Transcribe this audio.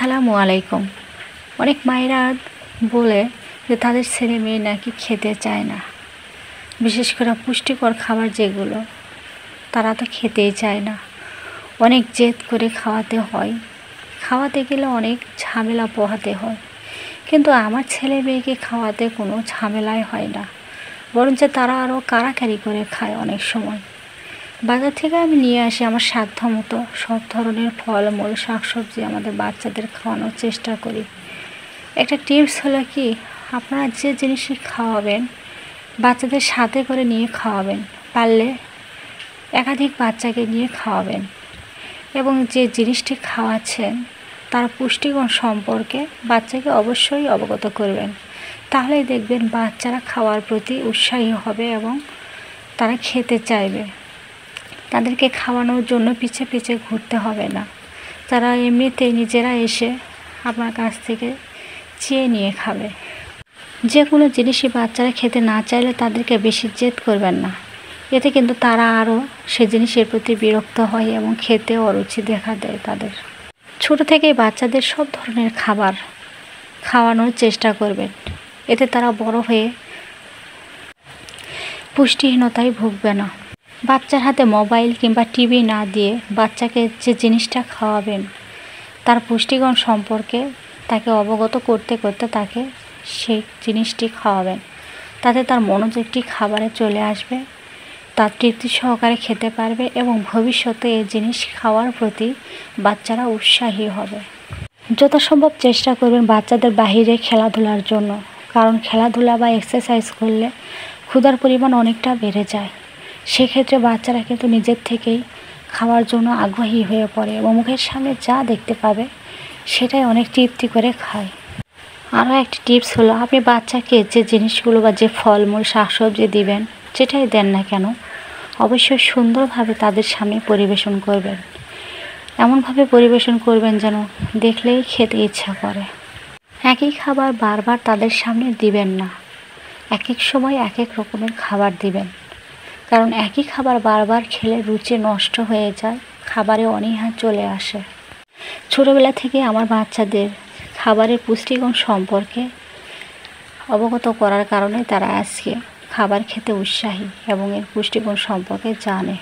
আসসালামু আলাইকুম। অনেক মায়েরা বলে যে তাদের ছেলে মেয়ে নাকি খেতে চায় না, বিশেষ করে পুষ্টিকর খাবার যেগুলো তারা তো খেতেই চায় না। অনেক জেদ করে খাওয়াতে হয়, খাওয়াতে গেলে অনেক ঝামেলা পোহাতে হয়। কিন্তু আমার ছেলে মেয়েকে খাওয়াতে কোনো ঝামেলাই হয় না, বরঞ্চ তারা আরও কাড়াকাড়ি করে খায়। অনেক সময় বাজার থেকে আমি নিয়ে আসি আমার সাধ্য মতো সব ধরনের ফলমূল শাকসবজি আমাদের বাচ্চাদের খাওয়ানোর চেষ্টা করি। একটা টিপস হলো কি, আপনারা যে জিনিসই খাওয়াবেন বাচ্চাদের সাথে করে নিয়ে খাওয়াবেন, পারলে একাধিক বাচ্চাকে নিয়ে খাওয়াবেন এবং যে জিনিসটি খাওয়াচ্ছেন তার পুষ্টিগুণ সম্পর্কে বাচ্চাকে অবশ্যই অবগত করবেন। তাহলেই দেখবেন বাচ্চারা খাওয়ার প্রতি উৎসাহী হবে এবং তারা খেতে চাইবে। তাদেরকে খাওয়ানোর জন্য পিছে পিছে ঘুরতে হবে না, তারা এমনিতেই নিজেরা এসে আপনার কাছ থেকে চেয়ে নিয়ে খাবে। যে কোনো জিনিসই বাচ্চারা খেতে না চাইলে তাদেরকে বেশি জেদ করবেন না, এতে কিন্তু তারা আরও সে জিনিসের প্রতি বিরক্ত হয় এবং খেতে অরুচি দেখা দেয় তাদের। ছোট থেকেই বাচ্চাদের সব ধরনের খাবার খাওয়ানোর চেষ্টা করবেন, এতে তারা বড় হয়ে পুষ্টিহীনতায় ভুগবে না। বাচ্চার হাতে মোবাইল কিংবা টিভি না দিয়ে বাচ্চাকে যে জিনিসটা খাওয়াবেন তার পুষ্টিগুণ সম্পর্কে তাকে অবগত করতে করতে তাকে সেই জিনিসটি খাওয়াবেন। তাতে তার মনোযোগটি খাবারে চলে আসবে, তার তৃপ্তি সহকারে খেতে পারবে এবং ভবিষ্যতে এই জিনিস খাওয়ার প্রতি বাচ্চারা উৎসাহী হবে। যথাসম্ভব চেষ্টা করবেন বাচ্চাদের বাহিরে খেলাধুলার জন্য, কারণ খেলাধুলা বা এক্সারসাইজ করলে ক্ষুধার পরিমাণ অনেকটা বেড়ে যায়। সেক্ষেত্রে বাচ্চারা কিন্তু নিজের থেকেই খাওয়ার জন্য আগ্রহী হয়ে পড়ে এবং মুখের সামনে যা দেখতে পাবে সেটাই অনেক তৃপ্তি করে খায়। আরও একটি টিপস হলো, আপনি বাচ্চাকে যে জিনিসগুলো বা যে ফলমূল শাকসবজি দিবেন যেটাই দেন না কেন অবশ্যই সুন্দরভাবে তাদের সামনে পরিবেশন করবেন। এমনভাবে পরিবেশন করবেন যেন দেখলেই খেতে ইচ্ছা করে। একই খাবার বারবার তাদের সামনে দিবেন না, এক এক সময় এক এক রকমের খাবার দিবেন, কারণ একই খাবার বারবার খেলে রুচি নষ্ট হয়ে যায়, খাবারে অনীহা চলে আসে। ছোটোবেলা থেকে আমার বাচ্চাদের খাবারের পুষ্টিগুণ সম্পর্কে অবগত করার কারণে তারা আজকে খাবার খেতে উৎসাহী এবং এর পুষ্টিগুণ সম্পর্কে জানে।